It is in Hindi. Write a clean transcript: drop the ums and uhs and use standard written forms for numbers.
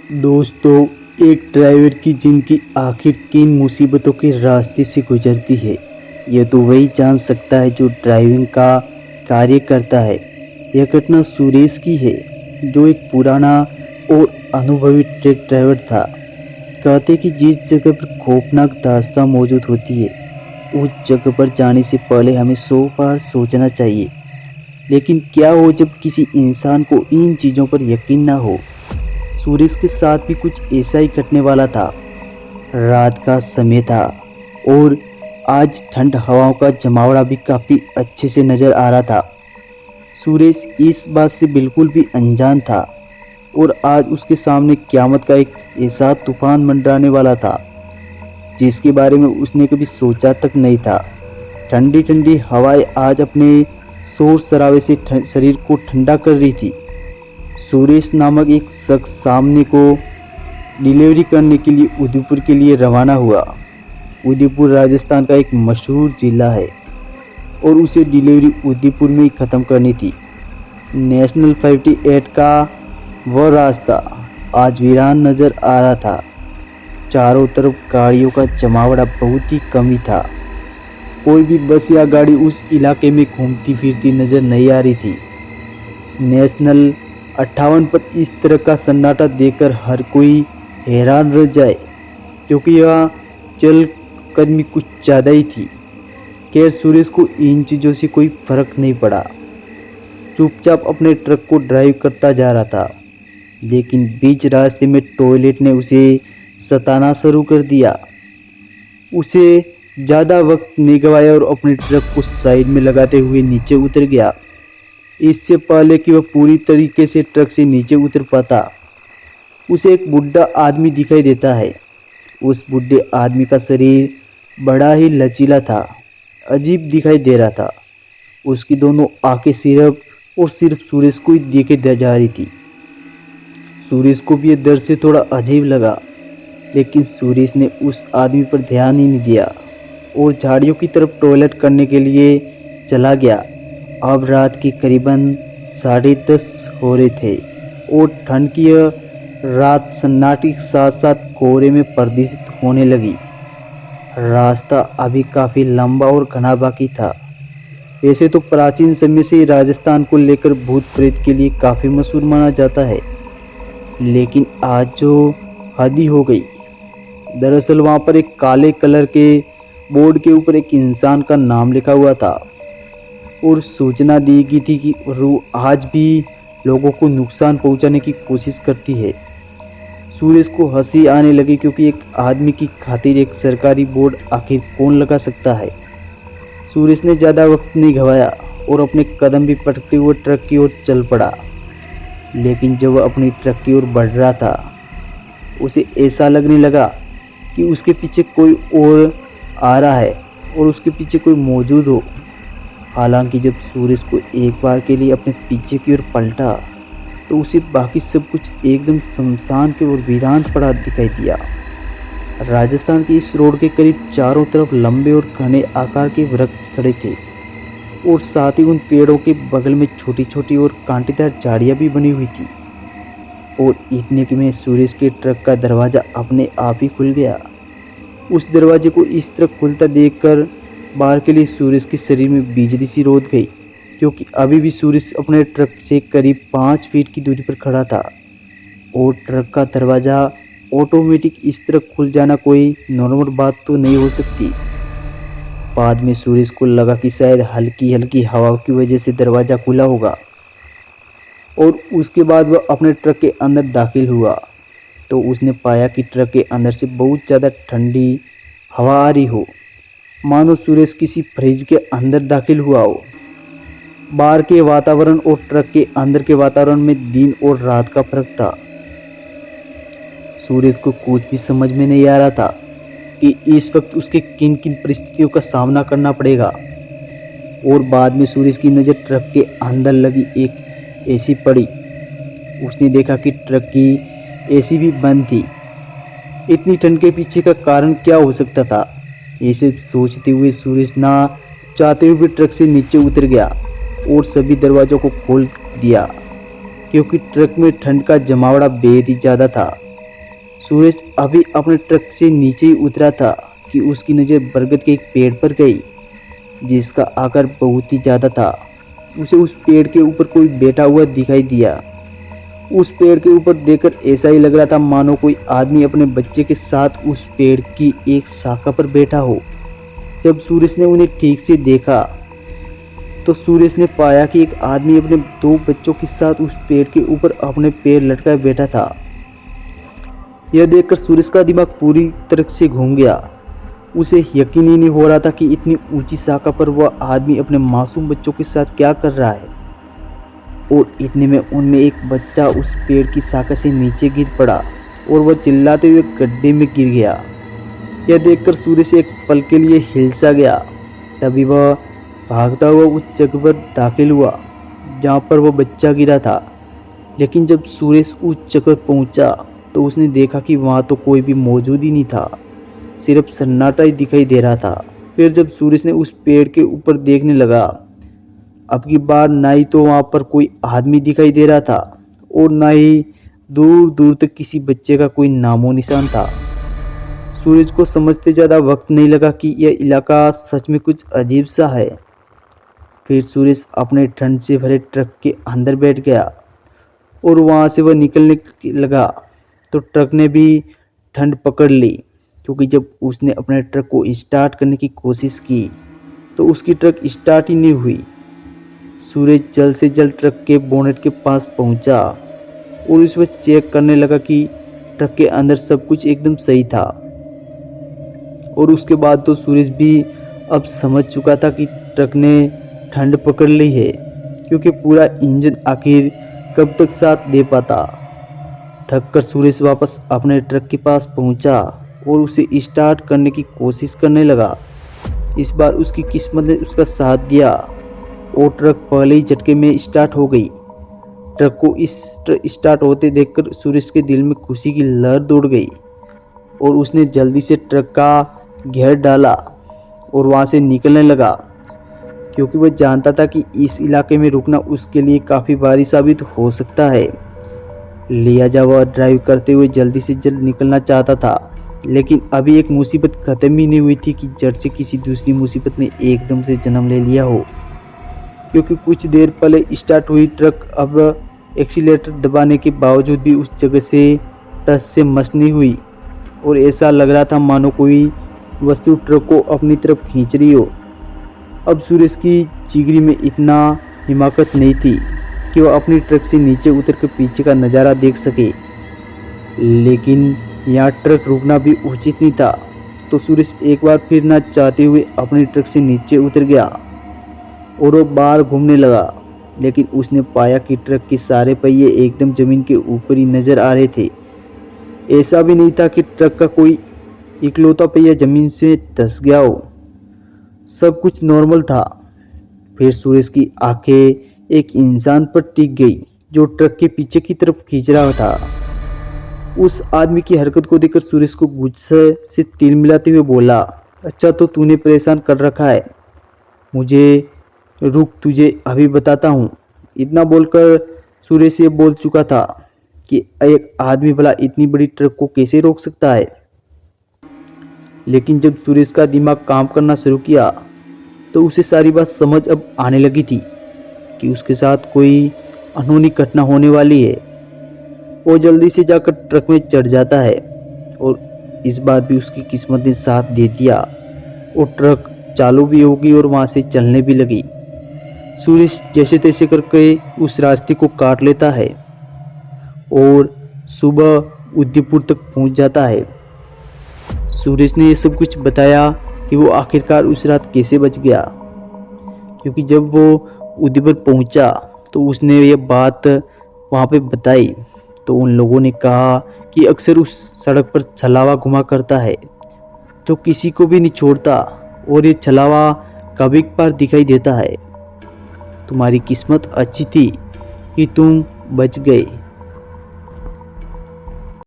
दोस्तों, एक ड्राइवर की जिंदगी आखिर किन मुसीबतों के रास्ते से गुजरती है, यह तो वही जान सकता है जो ड्राइविंग का कार्य करता है। यह घटना सुरेश की है, जो एक पुराना और अनुभवी ट्रक ड्राइवर था। कहते कि जिस जगह पर खौफनाक दास्तां मौजूद होती है, उस जगह पर जाने से पहले हमें 100 बार सोचना चाहिए। लेकिन क्या हो जब किसी इंसान को इन चीज़ों पर यकीन ना हो। सुरेश के साथ भी कुछ ऐसा ही घटने वाला था। रात का समय था और आज ठंड हवाओं का जमावड़ा भी काफ़ी अच्छे से नज़र आ रहा था। सुरेश इस बात से बिल्कुल भी अनजान था और आज उसके सामने क़यामत का एक ऐसा तूफान मंडराने वाला था जिसके बारे में उसने कभी सोचा तक नहीं था। ठंडी ठंडी हवाएं आज अपने शोर शराबे से शरीर को ठंडा कर रही थी। सुरेश नामक एक शख्स सामने को डिलीवरी करने के लिए उदयपुर के लिए रवाना हुआ। उदयपुर राजस्थान का एक मशहूर ज़िला है और उसे डिलीवरी उदयपुर में ही ख़त्म करनी थी। नेशनल 58 का वह रास्ता आज वीरान नज़र आ रहा था। चारों तरफ गाड़ियों का जमावड़ा बहुत ही कम ही था। कोई भी बस या गाड़ी उस इलाके में घूमती फिरती नज़र नहीं आ रही थी। नेशनल 58 पर इस तरह का सन्नाटा देखकर हर कोई हैरान रह जाए, क्योंकि यह चल कदमी कुछ ज़्यादा ही थी। खैर, सुरेश को इन चीज़ों से कोई फर्क नहीं पड़ा। चुपचाप अपने ट्रक को ड्राइव करता जा रहा था, लेकिन बीच रास्ते में टॉयलेट ने उसे सताना शुरू कर दिया। उसे ज़्यादा वक्त नहीं गवाया और अपने ट्रक को साइड में लगाते हुए नीचे उतर गया। इससे पहले कि वह पूरी तरीके से ट्रक से नीचे उतर पाता, उसे एक बुढ़ा आदमी दिखाई देता है। उस बुढ़े आदमी का शरीर बड़ा ही लचीला था, अजीब दिखाई दे रहा था। उसकी दोनों आंखें सिर्फ सुरेश को ही देखे जा रही थी। सुरेश को भी यह दर्द से थोड़ा अजीब लगा, लेकिन सुरेश ने उस आदमी पर ध्यान ही नहीं दिया और झाड़ियों की तरफ टॉयलेट करने के लिए चला गया। अब रात के करीबन 10:30 हो रहे थे और ठंड की यह रात सन्नाटे के साथ साथ कोहरे में प्रदर्शित होने लगी। रास्ता अभी काफ़ी लंबा और घना बाकी था। वैसे तो प्राचीन समय से ही राजस्थान को लेकर भूत प्रेत के लिए काफ़ी मशहूर माना जाता है, लेकिन आज जो हद ही हो गई। दरअसल वहाँ पर एक काले कलर के बोर्ड के ऊपर एक इंसान का नाम लिखा हुआ था और सूचना दी गई थी कि रूह आज भी लोगों को नुकसान पहुंचाने की कोशिश करती है। सुरेश को हंसी आने लगी, क्योंकि एक आदमी की खातिर एक सरकारी बोर्ड आखिर कौन लगा सकता है। सुरेश ने ज़्यादा वक्त नहीं गंवाया और अपने कदम भी पटकते हुए ट्रक की ओर चल पड़ा। लेकिन जब वह अपनी ट्रक की ओर बढ़ रहा था, उसे ऐसा लगने लगा कि उसके पीछे कोई और आ रहा है और उसके पीछे कोई मौजूद हो। हालांकि जब सुरेश को एक बार के लिए अपने पीछे की ओर पलटा, तो उसे बाकी सब कुछ एकदम शमशान के और वीरान पड़ा दिखाई दिया। राजस्थान की इस रोड के करीब चारों तरफ लंबे और घने आकार के वृक्ष खड़े थे और साथ ही उन पेड़ों के बगल में छोटी छोटी और कांटेदार झाड़ियाँ भी बनी हुई थी। और इतने में सुरेश के ट्रक का दरवाज़ा अपने आप ही खुल गया। उस दरवाजे को इस तरह खुलता देखकर बाहर के लिए सुरेश के शरीर में बिजली सी रोक गई, क्योंकि अभी भी सुरेश अपने ट्रक से करीब 5 फीट की दूरी पर खड़ा था और ट्रक का दरवाज़ा ऑटोमेटिक इस तरह खुल जाना कोई नॉर्मल बात तो नहीं हो सकती। बाद में सुरेश को लगा कि शायद हल्की हल्की हवा की वजह से दरवाज़ा खुला होगा और उसके बाद वह अपने ट्रक के अंदर दाखिल हुआ, तो उसने पाया कि ट्रक के अंदर से बहुत ज़्यादा ठंडी हवा आ रही हो, मानो सुरेश किसी फ्रिज के अंदर दाखिल हुआ हो। बाहर के वातावरण और ट्रक के अंदर के वातावरण में दिन और रात का फर्क था। सुरेश को कुछ भी समझ में नहीं आ रहा था कि इस वक्त उसके किन किन परिस्थितियों का सामना करना पड़ेगा। और बाद में सुरेश की नज़र ट्रक के अंदर लगी एक एसी पड़ी। उसने देखा कि ट्रक की एसी भी बंद थी। इतनी ठंड के पीछे का कारण क्या हो सकता था, ऐसे सोचते हुए सुरेश ना चाहते हुए ट्रक से नीचे उतर गया और सभी दरवाज़ों को खोल दिया, क्योंकि ट्रक में ठंड का जमावड़ा बेहद ही ज़्यादा था। सूरज अभी अपने ट्रक से नीचे ही उतरा था कि उसकी नज़र बरगद के एक पेड़ पर गई जिसका आकार बहुत ही ज़्यादा था। उसे उस पेड़ के ऊपर कोई बैठा हुआ दिखाई दिया। उस पेड़ के ऊपर देखकर ऐसा ही लग रहा था मानो कोई आदमी अपने बच्चे के साथ उस पेड़ की एक शाखा पर बैठा हो। जब सूरज ने उन्हें ठीक से देखा तो सूरज ने पाया कि एक आदमी अपने 2 बच्चों के साथ उस पेड़ के ऊपर अपने पैर लटकाए बैठा था। यह देखकर सूरज का दिमाग पूरी तरह से घूम गया। उसे यकीन ही नहीं हो रहा था कि इतनी ऊंची शाखा पर वह आदमी अपने मासूम बच्चों के साथ क्या कर रहा है। और इतने में उनमें एक बच्चा उस पेड़ की शाखा से नीचे गिर पड़ा और वह चिल्लाते हुए गड्ढे में गिर गया। यह देखकर सूरज एक पल के लिए हिलसा गया। तभी वह भागता हुआ उस जगह पर दाखिल हुआ जहाँ पर वह बच्चा गिरा था। लेकिन जब सूरज उस जगह पहुँचा तो उसने देखा कि वहाँ तो कोई भी मौजूद ही नहीं था, सिर्फ सन्नाटा ही दिखाई दे रहा था। फिर जब सूरज ने उस पेड़ के ऊपर देखने लगा, अब की बार ना ही तो वहाँ पर कोई आदमी दिखाई दे रहा था और ना ही दूर दूर तक किसी बच्चे का कोई नामो निशान था। सूरज को समझते ज़्यादा वक्त नहीं लगा कि यह इलाका सच में कुछ अजीब सा है। फिर सूरज अपने ठंड से भरे ट्रक के अंदर बैठ गया और वहाँ से वह निकलने लगा तो ट्रक ने भी ठंड पकड़ ली, क्योंकि जब उसने अपने ट्रक को स्टार्ट करने की कोशिश की तो उसकी ट्रक स्टार्ट ही नहीं हुई। सूरज जल्द से जल्द ट्रक के बोनेट के पास पहुंचा और उसमें चेक करने लगा कि ट्रक के अंदर सब कुछ एकदम सही था। और उसके बाद तो सूरज भी अब समझ चुका था कि ट्रक ने ठंड पकड़ ली है, क्योंकि पूरा इंजन आखिर कब तक साथ दे पाता। थक कर सूरज वापस अपने ट्रक के पास पहुंचा और उसे स्टार्ट करने की कोशिश करने लगा। इस बार उसकी किस्मत ने उसका साथ दिया और ट्रक पहले ही झटके में स्टार्ट हो गई। ट्रक को स्टार्ट होते देखकर सूरज के दिल में खुशी की लहर दौड़ गई और उसने जल्दी से ट्रक का गियर डाला और वहाँ से निकलने लगा, क्योंकि वह जानता था कि इस इलाके में रुकना उसके लिए काफ़ी भारी साबित हो सकता है। लिहाजा वह ड्राइव करते हुए जल्दी से जल्द निकलना चाहता था, लेकिन अभी एक मुसीबत ख़त्म ही नहीं हुई थी कि जड़ से किसी दूसरी मुसीबत ने एकदम से जन्म ले लिया हो। क्योंकि कुछ देर पहले स्टार्ट हुई ट्रक अब एक्सीलेटर दबाने के बावजूद भी उस जगह से टस से मस नहीं हुई और ऐसा लग रहा था मानो कोई वस्तु ट्रक को अपनी तरफ खींच रही हो। अब सूरज की जिगरी में इतना हिम्मत नहीं थी कि वह अपनी ट्रक से नीचे उतर कर पीछे का नज़ारा देख सके, लेकिन यहाँ ट्रक रुकना भी उचित नहीं था। तो सूरज एक बार फिर ना चाहते हुए अपनी ट्रक से नीचे उतर गया और वो बाहर घूमने लगा। लेकिन उसने पाया कि ट्रक के सारे पहिए एकदम ज़मीन के ऊपर ही नज़र आ रहे थे। ऐसा भी नहीं था कि ट्रक का कोई इकलौता पहिया ज़मीन से धंस गया हो, सब कुछ नॉर्मल था। फिर सूरज की आंखें एक इंसान पर टिक गई जो ट्रक के पीछे की तरफ खींच रहा था। उस आदमी की हरकत को देखकर सूरज को गुस्से से तिल मिलाते हुए बोला, अच्छा तो तूने परेशान कर रखा है मुझे, रुक तुझे अभी बताता हूँ। इतना बोलकर सूरज ये बोल चुका था कि एक आदमी भला इतनी बड़ी ट्रक को कैसे रोक सकता है। लेकिन जब सूरज का दिमाग काम करना शुरू किया तो उसे सारी बात समझ अब आने लगी थी कि उसके साथ कोई अनहोनी घटना होने वाली है। वो जल्दी से जाकर ट्रक में चढ़ जाता है और इस बार भी उसकी किस्मत ने साथ दे दिया और ट्रक चालू भी होगी और वहाँ से चलने भी लगी। सूरज जैसे तैसे करके उस रास्ते को काट लेता है और सुबह उदयपुर तक पहुँच जाता है। सूरज ने ये सब कुछ बताया कि वो आखिरकार उस रात कैसे बच गया, क्योंकि जब वो उदयपुर पहुंचा तो उसने ये बात वहाँ पे बताई तो उन लोगों ने कहा कि अक्सर उस सड़क पर छलावा घुमा करता है जो किसी को भी नहीं छोड़ता और ये छलावा कभी कभार दिखाई देता है। तुम्हारी किस्मत अच्छी थी कि तुम बच गए।